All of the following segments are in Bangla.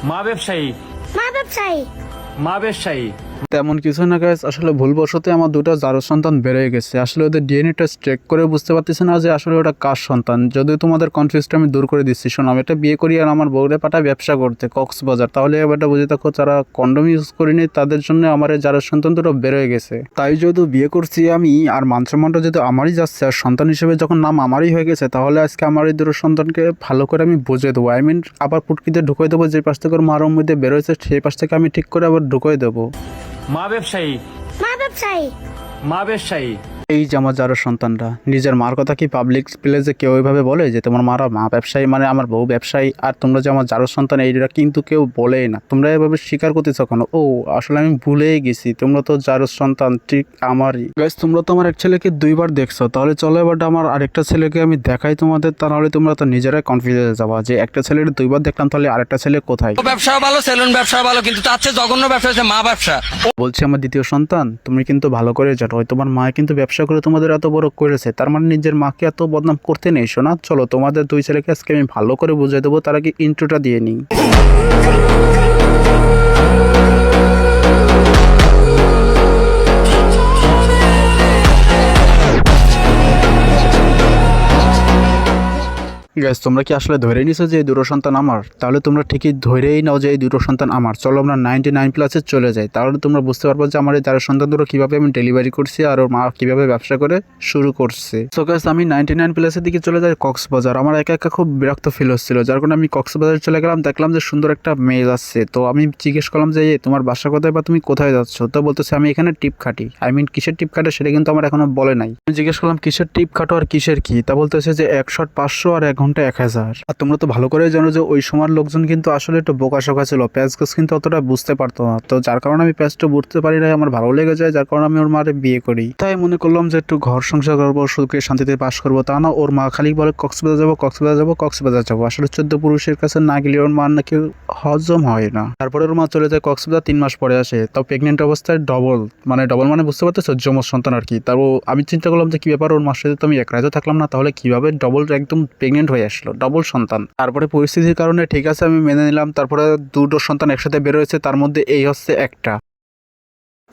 মা ব্যবসায়ী। মা ব্যবসায়ী। মা ব্যবসায়ী। তেমন কিছু না গাইস, আসলে ভুলবশত আমার দুটো জারজ সন্তান বেড়ে গেছে। আসলে ওদের ডিএনএ টেস্ট চেক করে বুঝতে পারতেছি না যে আসলে ওটা কার সন্তান। যদি তোমাদের কনফিউজটা আমি দূর করে দিচ্ছি, শোনো, আমি একটা বিয়ে করি আর আমার বউরে পাঠায় ব্যবসা করতে কক্সবাজার, তাহলে এবারটা বুঝে থাকো যারা কন্ডম ইউজ করিনি তাদের জন্য আমার এই জারজ সন্তান দুটো বেড়ে গেছে। তাই যেহেতু বিয়ে করছি আমি আর মান সম্মানটা যেহেতু আমারই যাচ্ছে আর সন্তান হিসেবে যখন নাম আমারই হয়ে গেছে, তাহলে আজকে আমার এই দুটো সন্তানকে ভালো করে আমি বুঝিয়ে দেবো। আবার পুটকিতে ঢুকিয়ে দেবো, যে পাশ থেকে ওর মার মধ্যে বেরোয়েছে সেই পাশ থেকে আমি ঠিক করে আবার ঢুকিয়ে দেবো। মা ব্যবসায়ী। মা ব্যবসায়ী। মা ব্যবসায়ী। এই যে আমার যারা সন্তানরা নিজের মার কথা কি পাবলিক প্লেসে কেউ ওইভাবে বলে যে তোমার মারা মা ব্যবসায়ী, মানে আমার বউ ব্যবসায়ী, আর তোমরা যে আমার যারো সন্তান এইটা কিন্তু কেউ বলেই না। তোমরা এভাবে স্বীকার করতেছ কেন? ও আসলে আমি ভুলেই গেছি, তোমরা তো যারো সন্তান ঠিক আমারই। গাইস, তোমরা তো আমার এক ছেলেকে দুইবার দেখছো, তাহলে চলো এবার আমার আরেকটা ছেলেকে আমি দেখাই তোমাদের, তাহলে তোমরা তো নিজেরাই কনফিউজ হয়ে যাবা যে একটা ছেলের দুইবার দেখলাম, তাহলে আরেকটা ছেলে কোথায়। ব্যবসা ভালো, সেলুন ব্যবসা ভালো, কিন্তু তার চেয়ে জঘন্য ব্যবসা হচ্ছে মা ব্যবসা। বলছি আমার দ্বিতীয় সন্তান, তুমি কিন্তু ভালো করে জানো ওই তোমার মা কিন্তু ব্যবসা করে তোমাদের এত বড় করেছে, তার মানে নিজের মাকে এত বদনাম করতে নেই। শোনা, চলো তোমাদের দুই ছেলেকে আজকে আমি ভালো করে বুঝিয়ে দেবো, তার আগে ইন্ট্রোটা দিয়ে নিই। গাইস, তোমরা কি আসলে ধরে নিছো যে এই দুটো সন্তান আমার? তাহলে তোমরা ঠিকই ধরেই নাও যে এই দুটো সন্তান আমার। চলো আমরা 99+ চলে যাই, তাহলে তোমরা বুঝতে পারবো যে আমার এই চার সন্তান দুটো কিভাবে আমি ডেলিভারি করছি আর ওর মা কিভাবে ব্যবসা করে শুরু করছে। সো গাইস, আমি 99+এর দিকে চলে যাই কক্সবাজার। আমার একা একা খুব বিরক্ত ফিল হচ্ছিল, যার কারণে আমি কক্সবাজার চলে গেলাম। দেখলাম যে সুন্দর একটা মেয়ে যাচ্ছে, তো আমি জিজ্ঞেস করলাম যে তোমার বাসা কোথায় বা তুমি কোথায় যাচ্ছ? তো বলতেছে আমি এখানে টিপ খাটি। কিসের টিপ খাটে সেটা কিন্তু আমার এখনো বলে নাই। আমি জিজ্ঞেস করলাম কিসের টিপ খাটো আর কিসের কি? তা বলতেছে যে 1 শট 500 আর 1 ঘন্টা 1000। আর তোমরা তো ভালো করে জানো যে ওই সময়ের লোকজন কিন্তু আসলে একটু বোকাশোকা ছিল, প্যাচ গাছ কিন্তু অতটা বুঝতে পারতো না। তো যার কারণে আমি প্যাচটা বুঝতে পারি না, আমার ভালো লেগে যায়, যার কারণে আমি ওর মারে বিয়ে করি। তাই মনে করলাম যে একটু ঘর সংসার করবো, সুখে শান্তিতে বাস করবো। তা না, ওর মা খালি বলে কক্সবাজার যাবো, কক্সবাজার যাবো, কক্সবাজার যাবো। আসলে 14 পুরুষের কাছে না গেলে ওর মার নাকি হজম হয় না। তারপরে ওর মা চলে যায় কক্সবাজার, 3 মাস পরে আসে, তাও প্রেগনেন্ট অবস্থায়। ডবল মানে বুঝতে পারতেছো, যমজ সন্তান আর কি। তারপর আমি চিন্তা করলাম যে কি ব্যাপার, ওর মার সাথে তো আমি এক রাতে থাকলাম না, তাহলে কিভাবে ডবল একদম প্রেগনেন্ট হয়ে আসলো, ডবল সন্তান। তারপরে পরিস্থিতির কারণে ঠিক আছে আমি মেনে নিলাম। তারপরে দুটো সন্তান একসাথে বের হয়েছে, তার মধ্যে এই হচ্ছে একটা,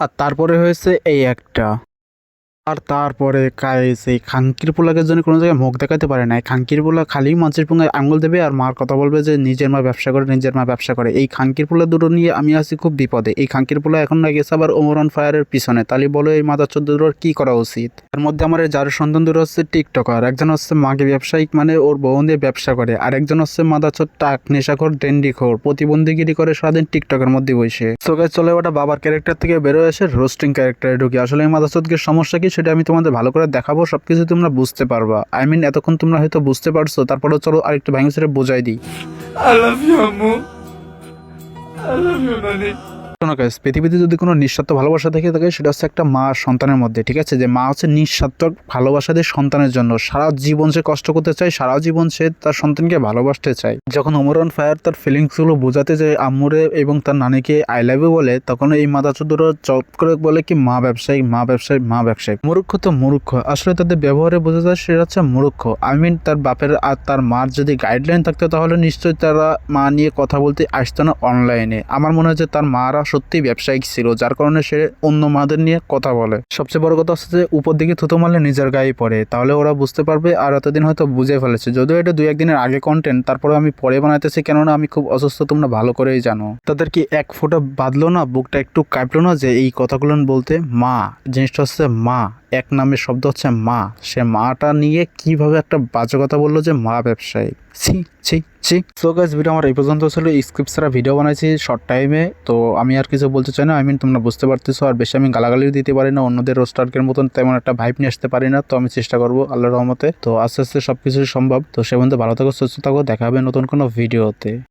আর তারপরে হয়েছে এই একটা। আর তারপরে গাইস, এই খাঙ্কির পোলাকে জন্য কোনো জায়গায় মুখ দেখাতে পারে না। খাঙ্কির পোলা খালি মানুষের পুঙ্গায় আঙুল দেবে আর মার কথা বলবে যে নিজের মা ব্যবসা করে, নিজের মা ব্যবসা করে। এই খাঙ্কির পোলা দুটো নিয়ে আমি আছি খুব বিপদে। এই খাঙ্কির পোলা এখন না গেছে আবার ওমর অন ফায়ারের পিছনে। তাহলে বলো এই মাদার চোদ্দ দুটোর কি করা উচিত? তার মধ্যে আমার এই যার সন্তান দুটো হচ্ছে টিকটকার। একজন হচ্ছে মাকে ব্যবসায়িক, মানে ওর বউ দিয়ে ব্যবসা করে, আর একজন হচ্ছে মাদার চোদ টাক নেশাখোর ডেন্ডিখোর, প্রতিবন্ধীগিরি করে সারাদিন টিকটকের মধ্যে বসে। সো গাইস, চলে ওটা বাবার ক্যারেক্টার থেকে বেরোয় এসে রোস্টিং ক্যারেক্টারে ঢুকি। আসলে এই মাদার চোদকে সমস্যা কি সেটা আমি তোমাদের ভালো করে দেখাবো, সবকিছু তোমরা বুঝতে পারবা। এতক্ষণ তোমরা হয়তো বুঝতে পারছো, তারপরে চলো আরেকটু ভাঙি ছেড়ে বোঝাই দিই। I love you, আম্মু। I love you, নানি। শোনো গাইস, পৃথিবীতে যদি কোনো নিঃস্বার্থ ভালোবাসা থেকে থাকে সেটা হচ্ছে একটা মা সন্তানের মধ্যে, ঠিক আছে? যে মা হচ্ছে নিঃস্বার্থ ভালোবাসা দিয়ে সন্তানের জন্য সারা জীবন সে কষ্ট করতে চায়, সারা জীবন সে তার সন্তানকে ভালোবাসতে চায়। যখন ওমর অন ফায়ার তার ফিলিংসগুলো বোঝাতে যায় আম্মুরে এবং তার নানিকে আই লাভ ইউ বলে, তখন এই মাথা চোদ্দরা চপ করে বলে কি মা ব্যবসায়ী, মা ব্যবসায়ী, মা ব্যবসায়ী। মূর্খ তো মূর্খ, আসলে তাদের ব্যবহারে বোঝা যায় সেটা হচ্ছে মূর্খ। তার বাপের আর তার মার যদি গাইডলাইন থাকতো তাহলে নিশ্চয়ই তারা মা নিয়ে কথা বলতে আসতো না অনলাইনে। আমার মনে হয় যে তার মারা সত্যি ব্যবসায়িক ছিল, যার কারণে সে অন্য মাদের নিয়ে কথা বলে। সবচেয়ে বড় কথা হচ্ছে যে উপর দিকে থুতো মারলে নিজের গায়ে পড়ে, তাহলে ওরা বুঝতে পারবে। আর এতদিন হয়তো বুঝে ফেলেছে, যদিও এটা 2-1 দিনের আগে কন্টেন্ট, তারপরে আমি পরে বানাইতেছি, কেননা আমি খুব অসুস্থ, তোমরা ভালো করেই জানো। তাদের কি এক ফোঁটা বাঁধলো না, বুকটা একটু কাঁপলো না যে এই কথাগুলো বলতে? মা জিনিসটা হচ্ছে মা, এক নামের শব্দ হচ্ছে মা। সে মাটা নিয়ে কিভাবে একটা বাজে কথা বললো যে মা ব্যবসায়ী। ছি ছি ছি। সো গাইস, ভিডিও আমার এই পর্যন্ত ছিল। স্ক্রিপ্ট ছাড়া ভিডিও বানাইছি শর্ট টাইমে, তো আমি আর কিছু বলতে চাই না। তোমরা বুঝতে পারতেছো। আর বেশি আমি গালাগালিও দিতে পারি না, অন্যদের রোস্টারকের মতন তেমন একটা ভাইব নিয়ে আসতে পারি না। তো আমি চেষ্টা করবো আল্লাহর রহমতে। তো আস্তে আস্তে সবকিছু সম্ভব। তো সে পর্যন্ত ভালো থাকো, সুস্থ থাকো, দেখা হবে নতুন কোনো ভিডিওতে।